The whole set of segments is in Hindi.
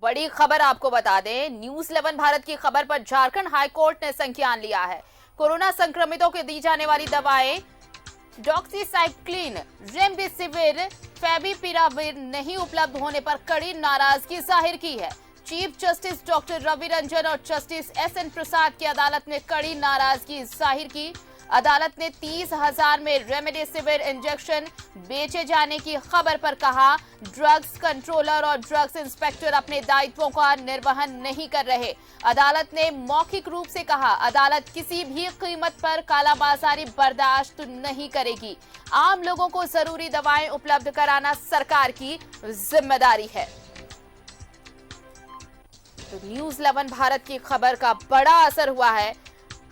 बड़ी खबर आपको बता दें, न्यूज 11 भारत की खबर पर झारखंड हाईकोर्ट ने संज्ञान लिया है। कोरोना संक्रमितों को दी जाने वाली दवाएं डॉक्सीसाइक्लिन, रेमडेसिविर, फेविपिराविर नहीं उपलब्ध होने पर कड़ी नाराजगी जाहिर की है। Chief justice doctor Ravi Ranjan और जस्टिस एसएन प्रसाद की अदालत ने कड़ी नाराजगी जाहिर की। अदालत ने 30,000 में रेमडेसिविर इंजेक्शन बेचे जाने की खबर पर कहा, ड्रग्स कंट्रोलर और ड्रग्स इंस्पेक्टर अपने दायित्वों का निर्वहन नहीं कर रहे। अदालत ने मौखिक रूप से कहा, अदालत किसी भी कीमत पर कालाबाजारी बर्दाश्त नहीं करेगी। आम लोगों को जरूरी दवाएं उपलब्ध कराना सरकार की जिम्मेदारी है। तो न्यूज 11 भारत की खबर का बड़ा असर हुआ है।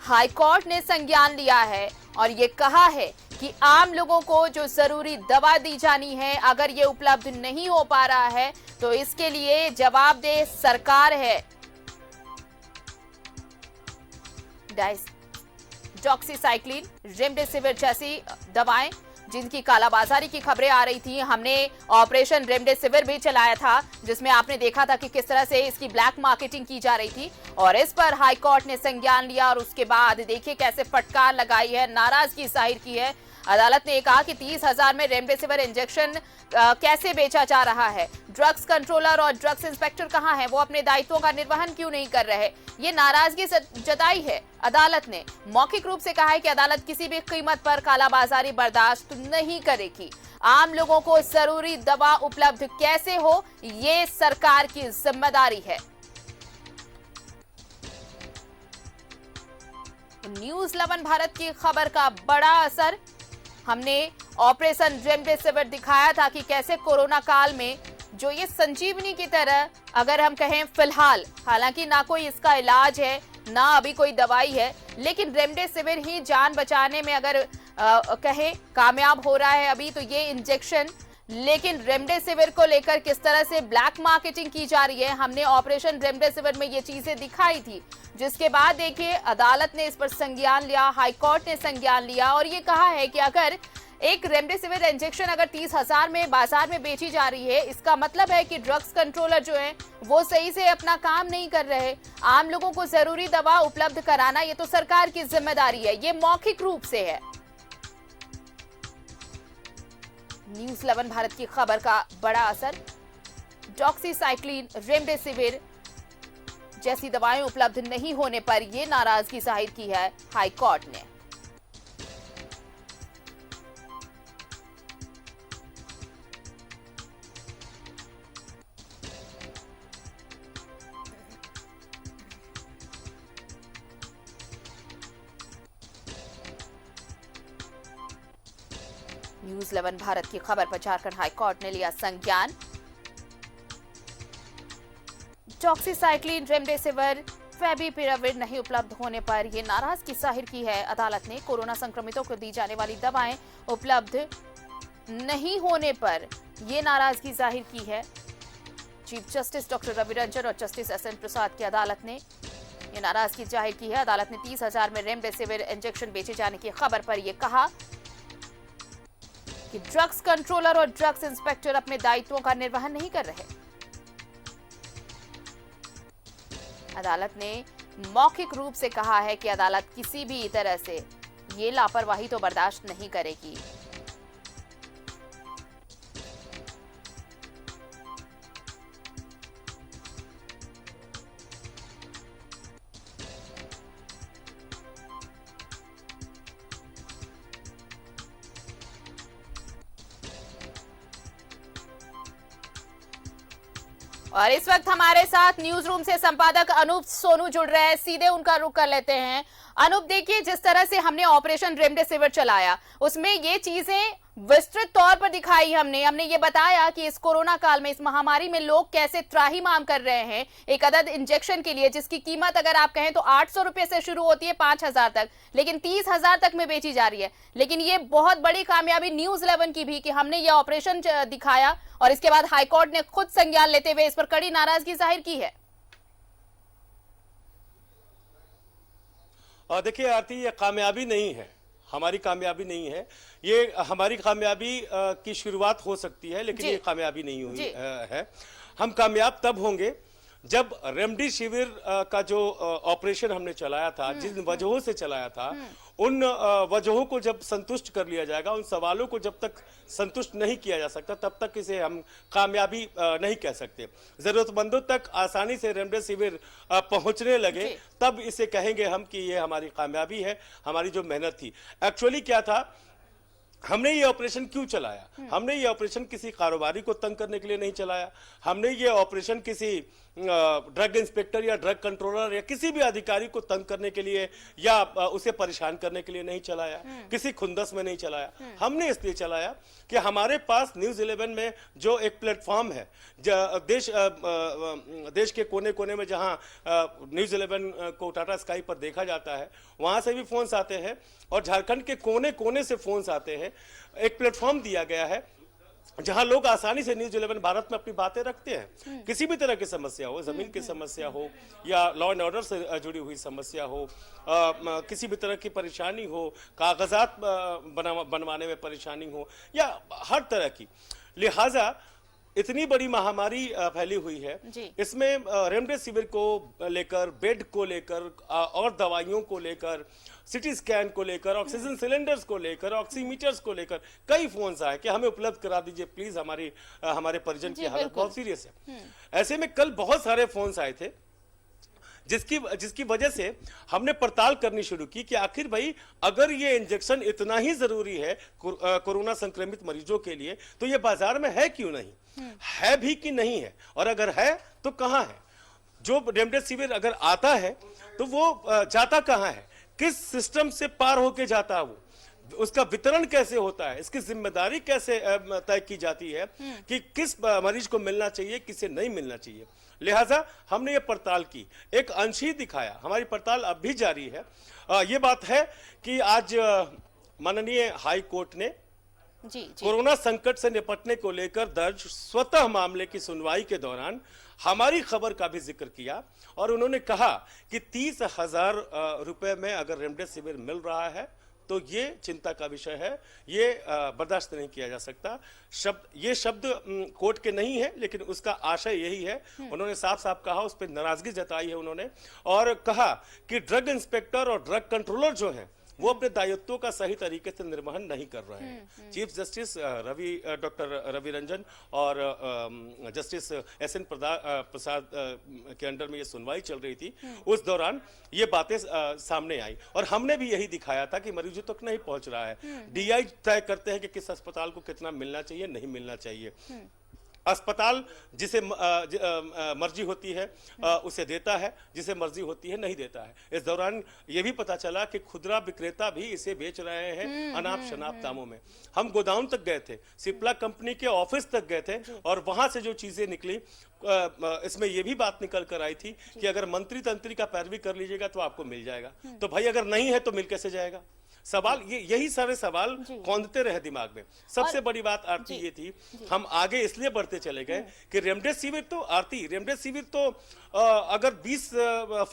हाईकोर्ट ने संज्ञान लिया है और ये कहा है कि आम लोगों को जो जरूरी दवा दी जानी है, अगर ये उपलब्ध नहीं हो पा रहा है तो इसके लिए जवाबदेह सरकार है। डॉक्सीसाइक्लिन, रेमडेसिविर जैसी दवाएं जिनकी कालाबाजारी की खबरें आ रही थी, हमने ऑपरेशन रेमडेसिविर भी चलाया था जिसमें आपने देखा था कि किस तरह से इसकी ब्लैक मार्केटिंग की जा रही थी और इस पर हाईकोर्ट ने संज्ञान लिया और उसके बाद देखिए कैसे फटकार लगाई है, नाराजगी जाहिर की है। अदालत ने कहा कि 30,000 में रेमडेसिविर इंजेक्शन कैसे बेचा जा रहा है, ड्रग्स कंट्रोलर और ड्रग्स इंस्पेक्टर कहां है, वो अपने दायित्वों का निर्वहन क्यों नहीं कर रहे। ये नाराजगी जताई है। अदालत ने मौखिक रूप से कहा है कि अदालत किसी भी कीमत पर कालाबाजारी बर्दाश्त नहीं करेगी। आम लोगों को जरूरी दवा उपलब्ध कैसे हो, ये सरकार की जिम्मेदारी है। न्यूज 11 भारत की खबर का बड़ा असर। हमने ऑपरेशन रेमडेसिविर दिखाया था कि कैसे कोरोना काल में जो ये संजीवनी की तरह, अगर हम कहें फिलहाल, हालांकि ना कोई इसका इलाज है ना अभी कोई दवाई है, लेकिन रेमडेसिविर ही जान बचाने में अगर कहें कामयाब हो रहा है अभी तो ये इंजेक्शन। लेकिन रेमडेसिविर को लेकर किस तरह से ब्लैक मार्केटिंग की जा रही है, हमने ऑपरेशन रेमडेसिविर में ये चीजें दिखाई थी, जिसके बाद देखिए अदालत ने इस पर संज्ञान लिया, हाईकोर्ट ने संज्ञान लिया और ये कहा है कि अगर एक रेमडेसिविर इंजेक्शन अगर 30,000 में बाजार में बेची जा रही है, इसका मतलब है कि ड्रग्स कंट्रोलर जो है वो सही से अपना काम नहीं कर रहे। आम लोगों को जरूरी दवा उपलब्ध कराना ये तो सरकार की जिम्मेदारी है। ये मौखिक रूप से है। न्यूज 11 भारत की खबर का बड़ा असर। डॉक्सीसाइक्लिन, रेमडेसिविर जैसी दवाएं उपलब्ध नहीं होने पर यह नाराजगी जाहिर की है हाईकोर्ट ने। न्यूज 11 भारत की खबर पर झारखंड हाईकोर्ट ने लिया संज्ञान। डॉक्सीसाइक्लिन, रेमडेसिविर, फेविपिराविर नहीं उपलब्ध होने पर यह नाराजगी जाहिर की है अदालत ने। कोरोना संक्रमितों को दी जाने वाली दवाएं उपलब्ध नहीं होने पर यह नाराजगी जाहिर की है। Chief justice doctor Ravi Ranjan और जस्टिस एसएन प्रसाद की अदालत ने यह नाराजगी जाहिर की है। अदालत ने 30,000 में रेमडेसिविर इंजेक्शन बेचे जाने की खबर पर यह कहा कि ड्रग्स कंट्रोलर और ड्रग्स इंस्पेक्टर अपने दायित्वों का निर्वहन नहीं कर रहे। अदालत ने मौखिक रूप से कहा है कि अदालत किसी भी तरह से ये लापरवाही तो बर्दाश्त नहीं करेगी। और इस वक्त हमारे साथ न्यूज रूम से संपादक अनूप सोनू जुड़ रहे हैं, सीधे उनका रुख कर लेते हैं। अनूप, देखिए जिस तरह से हमने ऑपरेशन रेमडेसिविर चलाया उसमें ये चीजें विस्तृत तौर पर दिखाई। हमने ये बताया कि इस कोरोना काल में, इस महामारी में लोग कैसे त्राहिमाम कर रहे हैं एक अदद इंजेक्शन के लिए, जिसकी कीमत अगर आप कहें तो 800 रुपए से शुरू होती है 5,000 तक, लेकिन 30,000 तक में बेची जा रही है। लेकिन ये बहुत बड़ी कामयाबी न्यूज 11 की भी कि हमने ये ऑपरेशन दिखाया और इसके बाद हाईकोर्ट ने खुद संज्ञान लेते हुए इस पर कड़ी नाराजगी जाहिर की है। देखिए आरती, ये कामयाबी नहीं है, हमारी कामयाबी नहीं है। ये हमारी कामयाबी की शुरुआत हो सकती है, लेकिन ये कामयाबी नहीं हुई है। हम कामयाब तब होंगे जब रेमडेसिविर का जो ऑपरेशन हमने चलाया था, जिन वजहों से चलाया था, उन वजहों को जब संतुष्ट कर लिया जाएगा, उन सवालों को जब तक संतुष्ट नहीं किया जा सकता, तब तक इसे हम कामयाबी नहीं कह सकते। जरूरतमंदों तक आसानी से रेमडेसिविर पहुंचने लगे, तब इसे कहेंगे हम कि ये हमारी कामयाबी है, हमारी जो मेहनत थी। एक्चुअली क्या था, हमने ये ऑपरेशन क्यों चलाया? हमने ये ऑपरेशन किसी कारोबारी को तंग करने के लिए नहीं चलाया। हमने ये ऑपरेशन किसी ड्रग इंस्पेक्टर या ड्रग कंट्रोलर या किसी भी अधिकारी को तंग करने के लिए या उसे परेशान करने के लिए नहीं चलाया, किसी खुंदस में नहीं चलाया। हमने इसलिए चलाया कि हमारे पास न्यूज़ 11 में जो एक प्लेटफॉर्म है, देश के कोने कोने में जहां न्यूज़ 11 को टाटा स्काई पर देखा जाता है, वहां से भी फोन्स आते हैं और झारखंड के कोने कोने से फोन्स आते हैं। एक प्लेटफॉर्म दिया गया है जहां लोग आसानी से न्यूज़ 11 भारत में अपनी बातें रखते हैं। किसी भी तरह की समस्या हो, जमीन की समस्या हो या लॉ एंड ऑर्डर से जुड़ी हुई समस्या हो, किसी भी तरह की परेशानी हो, कागजात बनवाने में परेशानी हो या हर तरह की, लिहाजा इतनी बड़ी महामारी फैली हुई है, इसमें रेमडेसिविर को लेकर, बेड को लेकर और दवाइयों को लेकर, सिटी स्कैन को लेकर, ऑक्सीजन सिलेंडर्स को लेकर, ऑक्सीमीटर्स को लेकर कई फोन्स आए कि हमें उपलब्ध करा दीजिए प्लीज, हमारे परिजन की हालत बहुत सीरियस है। ऐसे में कल बहुत सारे फोन्स आए थे, जिसकी वजह से हमने पड़ताल करनी शुरू की कि आखिर भाई अगर ये इंजेक्शन इतना ही जरूरी है कोरोना संक्रमित मरीजों के लिए, तो ये बाजार में है क्यों नहीं, है भी कि नहीं है, और अगर है तो कहां है? जो रेमडेसिविर अगर आता है तो वो जाता कहां है, किस सिस्टम से पार होके जाता है, वो उसका वितरण कैसे होता है, इसकी जिम्मेदारी कैसे तय की जाती है कि किस मरीज को मिलना चाहिए, किसे नहीं मिलना चाहिए। लिहाजा हमने ये पड़ताल की, एक अंश ही दिखाया, हमारी पड़ताल अब भी जारी है। ये बात है कि आज माननीय हाई कोर्ट ने कोरोना संकट से निपटने को लेकर दर्ज स्वतः मामले की सुनवाई के दौरान हमारी खबर का भी जिक्र किया और उन्होंने कहा कि 30,000 रुपए में अगर रेमडेसिविर मिल रहा है तो ये चिंता का विषय है, ये बर्दाश्त नहीं किया जा सकता। ये शब्द कोर्ट के नहीं है, लेकिन उसका आशय यही है। उन्होंने साफ साफ कहा, उस पर नाराजगी जताई है उन्होंने और कहा कि ड्रग इंस्पेक्टर और ड्रग कंट्रोलर जो हैं वो अपने दायित्वों का सही तरीके से निर्वहन नहीं कर रहे हैं। Chief justice doctor Ravi Ranjan और जस्टिस SN प्रसाद के अंडर में ये सुनवाई चल रही थी, उस दौरान ये बातें सामने आई और हमने भी यही दिखाया था कि मरीजों तक नहीं पहुंच रहा है। DI तय करते हैं कि किस अस्पताल को कितना मिलना चाहिए, नहीं मिलना चाहिए। अस्पताल जिसे मर्जी होती है उसे देता है, जिसे मर्जी होती है नहीं देता है। इस दौरान यह भी पता चला कि खुदरा विक्रेता भी इसे बेच रहे हैं अनाप शनाप दामों में। हम गोदाम तक गए थे, सिप्ला कंपनी के ऑफिस तक गए थे और वहां से जो चीजें निकली, इसमें यह भी बात निकल कर आई थी कि अगर मंत्री तंत्री का पैरवी कर लीजिएगा तो आपको मिल जाएगा। तो भाई अगर नहीं है तो मिल कैसे जाएगा? सवाल यही सारे सवाल कौंधते रहे दिमाग में। सबसे बड़ी बात आरती ये थी, हम आगे इसलिए बढ़ते चले गए कि रेमडेसिविर तो अगर 20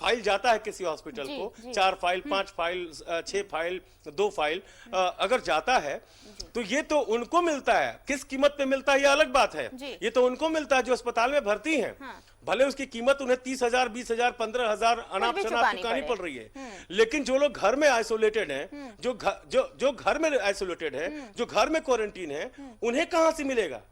फाइल जाता है किसी हॉस्पिटल को, 4 फाइल, 5 फाइल, 6 फाइल, 2 फाइल अगर जाता है तो ये तो उनको मिलता है। किस कीमत पे मिलता है ये अलग बात है, ये तो उनको मिलता है जो अस्पताल में भर्ती हैं। भले उसकी कीमत उन्हें 30,000, 20,000, 15,000 अनाप शनाप चुकानी पड़ रही है, लेकिन जो लोग घर में आइसोलेटेड हैं, जो घर में आइसोलेटेड है, जो घर में क्वारंटीन है, उन्हें कहां से मिलेगा?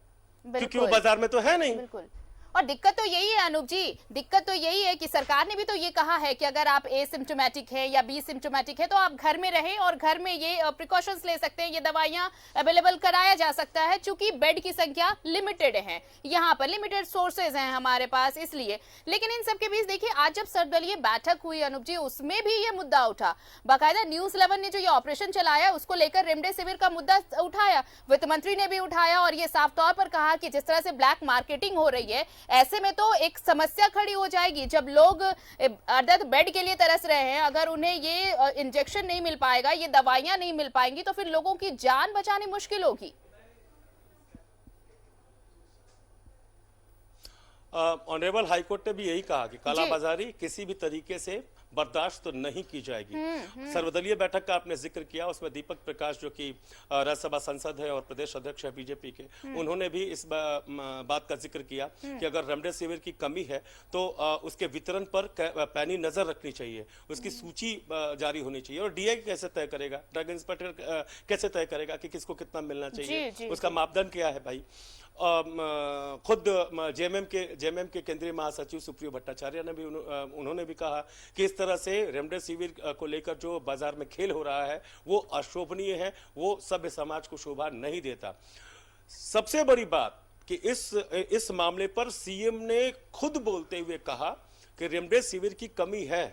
क्योंकि वो बाजार में तो है नहीं। और दिक्कत तो यही है अनूप जी, दिक्कत तो यही है कि सरकार ने भी तो ये कहा है कि अगर आप एसिम्प्टोमेटिक है या बी सिम्प्टोमेटिक है तो आप घर में रहें और घर में ये प्रिकॉशंस ले सकते हैं, ये दवाइयां अवेलेबल कराया जा सकता है। चूंकि बेड की संख्या लिमिटेड है, यहाँ पर लिमिटेड सोर्सेज हैं हमारे पास, इसलिए। लेकिन इन सबके बीच देखिए, आज जब सर्वदलीय बैठक हुई अनूप जी, उसमें भी ये मुद्दा उठा। बाकायदा न्यूज़ 11 ने जो ये ऑपरेशन चलाया उसको लेकर रेमडेसिविर का मुद्दा उठाया, वित्त मंत्री ने भी उठाया और ये साफ तौर पर कहा कि जिस तरह से ब्लैक मार्केटिंग हो रही है, ऐसे में तो एक समस्या खड़ी हो जाएगी। जब लोग अदद बेड के लिए तरस रहे हैं, अगर उन्हें ये इंजेक्शन नहीं मिल पाएगा, ये दवाइयां नहीं मिल पाएंगी, तो फिर लोगों की जान बचानी मुश्किल होगी। ऑनरेबल हाईकोर्ट ने भी यही कहा कि कालाबाजारी किसी भी तरीके से बर्दाश्त तो नहीं की जाएगी। सर्वदलीय बैठक का आपने जिक्र किया, उसमें दीपक प्रकाश जो कि राज्यसभा सांसद है और प्रदेश अध्यक्ष है बीजेपी के, उन्होंने भी इस बात का जिक्र किया कि अगर रेमडेसिविर की कमी है तो उसके वितरण पर पैनी नजर रखनी चाहिए, उसकी सूची जारी होनी चाहिए। और डीए कैसे तय करेगा, ड्रग इंस्पेक्टर कैसे तय करेगा कि किसको कितना मिलना चाहिए, उसका मापदंड क्या है भाई। खुद जेएमएम के केंद्रीय महासचिव सुप्रियो भट्टाचार्य ने भी उन्होंने भी कहा कि इस तरह से रेमडेसिविर को लेकर जो बाजार में खेल हो रहा है वो अशोभनीय है, वो सभ्य समाज को शोभा नहीं देता। सबसे बड़ी बात कि इस मामले पर सीएम ने खुद बोलते हुए कहा कि रेमडेसिविर की कमी है,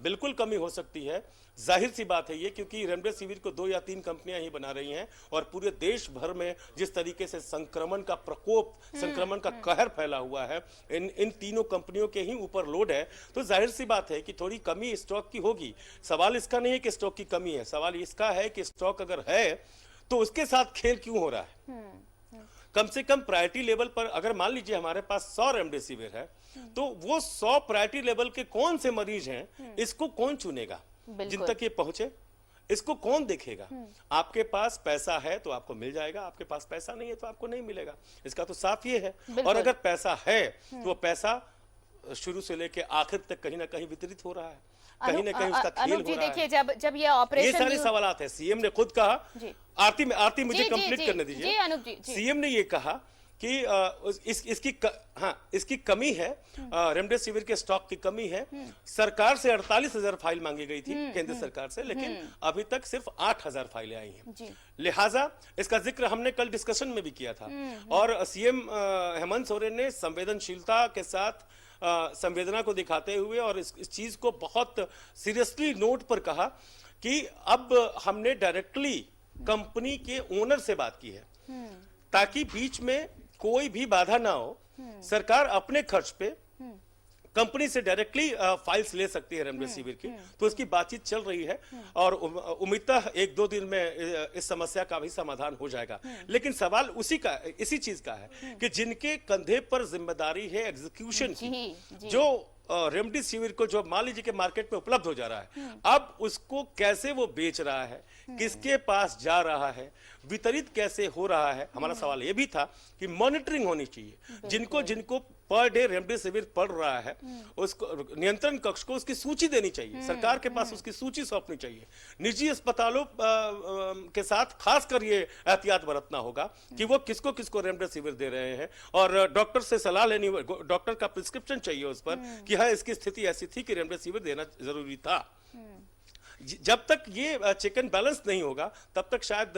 बिल्कुल कमी हो सकती है, जाहिर सी बात है ये, क्योंकि रेमडेसिविर को 2 या 3 कंपनियां ही बना रही हैं और पूरे देश भर में जिस तरीके से संक्रमण का प्रकोप, संक्रमण का कहर फैला हुआ है, इन तीनों कंपनियों के ही ऊपर लोड है, तो जाहिर सी बात है कि थोड़ी कमी स्टॉक की होगी। सवाल इसका नहीं है कि स्टॉक की कमी है, सवाल इसका है कि स्टॉक अगर है तो उसके साथ खेल क्यों हो रहा है। कम से कम प्रायोरिटी लेवल पर अगर मान लीजिए हमारे पास 100 रेमडेसिविर है तो वो 100 प्रायोरिटी लेवल के कौन से मरीज हैं, इसको कौन चुनेगा, जिन तक ये पहुंचे इसको कौन देखेगा। आपके पास पैसा है तो आपको मिल जाएगा, आपके पास पैसा नहीं है तो आपको नहीं मिलेगा, इसका तो साफ ये है। और अगर पैसा है तो वो पैसा शुरू से लेके आखिर तक कहीं ना कहीं वितरित हो रहा है, कहीं ना कहीं उसका खेल हो रहा है। देखिए जब ये ऑपरेशन, ये सारे सवालात है। सीएम ने खुद कहा, आरती मुझे कंप्लीट करने दीजिए। सीएम ने ये कहा कि इसकी कमी है, रेमडेसिविर के स्टॉक की कमी है। सरकार से 48,000 फाइल मांगी गई थी केंद्र सरकार से, लेकिन अभी तक सिर्फ 8,000 फाइलें आई हैं। लिहाजा इसका जिक्र हमने कल डिस्कशन में भी किया था और सीएम हेमंत सोरेन ने संवेदनशीलता के साथ संवेदना को दिखाते हुए और इस चीज को बहुत सीरियसली नोट पर कहा कि अब हमने डायरेक्टली कंपनी के ओनर से बात की है ताकि बीच में कोई भी बाधा ना हो। सरकार अपने खर्च पे कंपनी से डायरेक्टली फाइल्स ले सकती है रेमडेसिविर की, तो उसकी बातचीत चल रही है और उम्मीदतः 1-2 दिन में इस समस्या का भी समाधान हो जाएगा। लेकिन सवाल इसी चीज का है कि जिनके कंधे पर जिम्मेदारी है एग्जीक्यूशन की, जो रेमडेसिविर को जो मान लीजिए कि मार्केट में उपलब्ध हो जा रहा है, अब उसको कैसे वो बेच रहा है, किसके पास जा रहा है, वितरित कैसे हो रहा है। हमारा सवाल ये भी था कि मॉनिटरिंग होनी चाहिए, जिनको पर डे रेमडेसिविर पड़ रहा है उसको नियंत्रण कक्ष को उसकी सूची देनी चाहिए, सरकार के पास उसकी सूची सौंपनी चाहिए। निजी अस्पतालों के साथ खासकर ये एहतियात बरतना होगा कि वो किसको किसको रेमडेसिविर दे रहे हैं और डॉक्टर से सलाह लेनी, डॉक्टर का प्रिस्क्रिप्शन चाहिए उस पर कि हाँ इसकी स्थिति ऐसी थी कि रेमडेसिविर देना जरूरी था। जब तक ये चेक एंड बैलेंस नहीं होगा तब तक शायद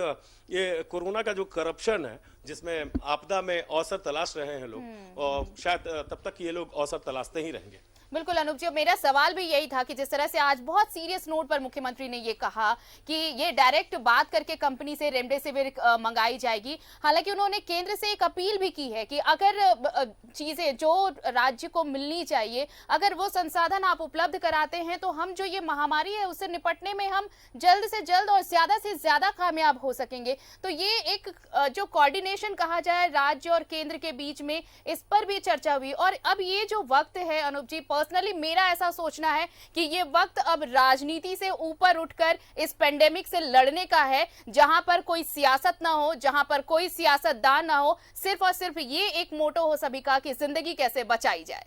ये कोरोना का जो करप्शन है, जिसमें आपदा में अवसर तलाश रहे हैं लोग, और शायद तब तक ये लोग अवसर तलाशते ही रहेंगे। बिल्कुल अनूप जी, मेरा सवाल भी यही था कि जिस तरह से आज बहुत सीरियस नोट पर मुख्यमंत्री ने ये कहा कि ये डायरेक्ट बात करके कंपनी से रेमडेसिविर मंगाई जाएगी। हालांकि उन्होंने केंद्र से एक अपील भी की है कि अगर चीजें जो राज्य को मिलनी चाहिए, अगर वो संसाधन आप उपलब्ध कराते हैं तो हम जो ये महामारी है उससे निपटने में हम जल्द से जल्द और ज्यादा से ज्यादा कामयाब हो सकेंगे। तो ये एक जो कोऑर्डिनेशन कहा जाए राज्य और केंद्र के बीच में, इस पर भी चर्चा हुई। और अब ये जो वक्त है अनूप जी, पर्सनली मेरा ऐसा सोचना है कि ये वक्त अब राजनीति से ऊपर उठकर इस पेंडेमिक से लड़ने का है, जहां पर कोई सियासत ना हो, जहां पर कोई सियासतदान ना हो, सिर्फ और सिर्फ ये एक मोटो हो सभी का कि जिंदगी कैसे बचाई जाए।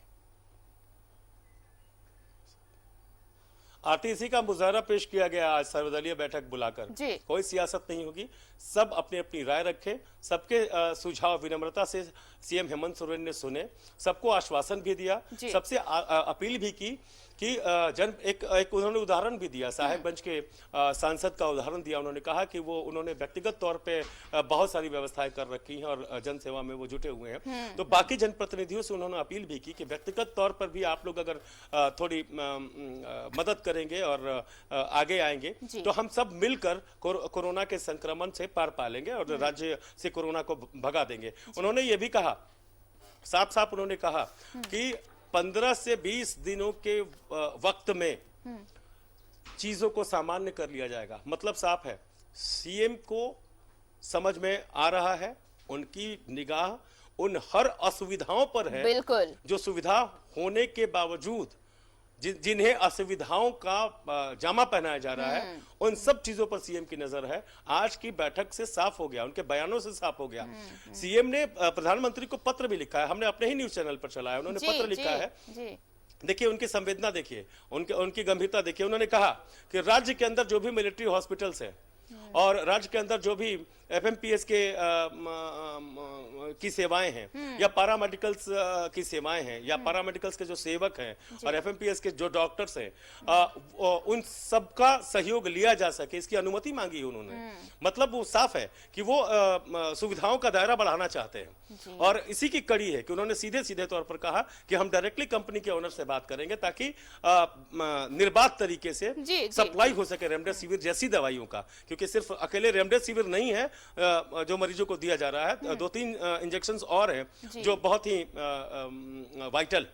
आरटीसी का मुजाहरा पेश किया गया आज सर्वदलीय बैठक बुलाकर। कोई सियासत नहीं होगी, सब अपनी अपनी राय रखें, सबके सुझाव विनम्रता से सीएम हेमंत सोरेन ने सुने, सबको आश्वासन भी दिया, सबसे अपील भी की कि एक उन्होंने उदाहरण भी दिया, साहेबगंज के सांसद का उदाहरण दिया। उन्होंने कहा कि वो उन्होंने व्यक्तिगत तौर पे बहुत सारी व्यवस्थाएं कर रखी हैं और जनसेवा में वो जुटे हुए हैं। तो बाकी जनप्रतिनिधियों से उन्होंने अपील भी की कि व्यक्तिगत तौर पर भी आप लोग अगर थोड़ी मदद करेंगे और आगे आएंगे तो हम सब मिलकर कोरोना के संक्रमण से पार पा लेंगे और राज्य से कोरोना को भगा देंगे। उन्होंने ये भी कहा, साफ साफ उन्होंने कहा कि 15 से 20 दिनों के वक्त में चीजों को सामान्य कर लिया जाएगा। मतलब साफ है, सीएम को समझ में आ रहा है, उनकी निगाह उन हर असुविधाओं पर है, बिल्कुल, जो सुविधा होने के बावजूद जिन्हें असुविधाओं का जामा पहनाया जा रहा है, उन सब चीजों पर सीएम की नजर है। आज की बैठक से साफ हो गया, उनके बयानों से साफ हो गया। सीएम ने प्रधानमंत्री को पत्र भी लिखा है, हमने अपने ही न्यूज चैनल पर चलाया, उन्होंने पत्र लिखा है। देखिए उनकी संवेदना देखिए, उनकी गंभीरता देखिए। उन्होंने कहा कि राज्य के अंदर जो भी मिलिट्री हॉस्पिटल्स हैं और राज्य के अंदर जो भी एफएमपीएस के की सेवाएं हैं या पैरामेडिकल्स की सेवाएं हैं या पैरामेडिकल्स के जो सेवक हैं और एफएमपीएस के जो डॉक्टर्स हैं, उन सबका सहयोग लिया जा सके, इसकी अनुमति मांगी है उन्होंने। मतलब वो साफ है कि वो सुविधाओं का दायरा बढ़ाना चाहते हैं और इसी की कड़ी है कि उन्होंने सीधे सीधे तौर पर कहा कि हम डायरेक्टली कंपनी के ओनर से बात करेंगे ताकि निर्बाध तरीके से सप्लाई हो सके रेमडेसिविर जैसी दवाइयों का, क्योंकि सिर्फ अकेले रेमडेसिविर नहीं है जो मरीजों को दिया जा रहा है, 2-3 इंजेक्शंस और हैं जो बहुत ही वाइटल।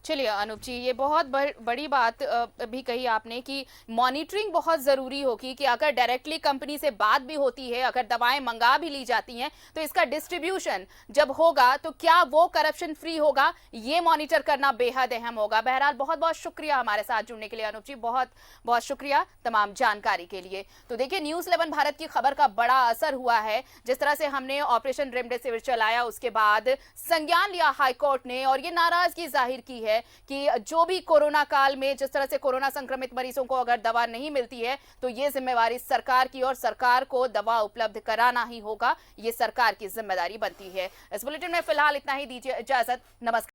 चलिए अनूप जी, ये बहुत बड़ी बात भी कही आपने कि मॉनिटरिंग बहुत जरूरी होगी कि अगर डायरेक्टली कंपनी से बात भी होती है, अगर दवाएं मंगा भी ली जाती हैं, तो इसका डिस्ट्रीब्यूशन जब होगा तो क्या वो करप्शन फ्री होगा, ये मॉनिटर करना बेहद अहम होगा। बहरहाल बहुत बहुत शुक्रिया हमारे साथ जुड़ने के लिए अनूप जी, बहुत बहुत शुक्रिया तमाम जानकारी के लिए। तो देखिए न्यूज़ 11 भारत की खबर का बड़ा असर हुआ है। जिस तरह से हमने ऑपरेशन रेमडेसिविर चलाया, उसके बाद संज्ञान लिया हाईकोर्ट ने और ये नाराजगी जाहिर की है कि जो भी कोरोना काल में जिस तरह से कोरोना संक्रमित मरीजों को अगर दवा नहीं मिलती है तो ये जिम्मेवारी सरकार की और सरकार को दवा उपलब्ध कराना ही होगा, ये सरकार की जिम्मेदारी बनती है। इस बुलेटिन में फिलहाल इतना ही, दीजिए इजाजत, नमस्कार।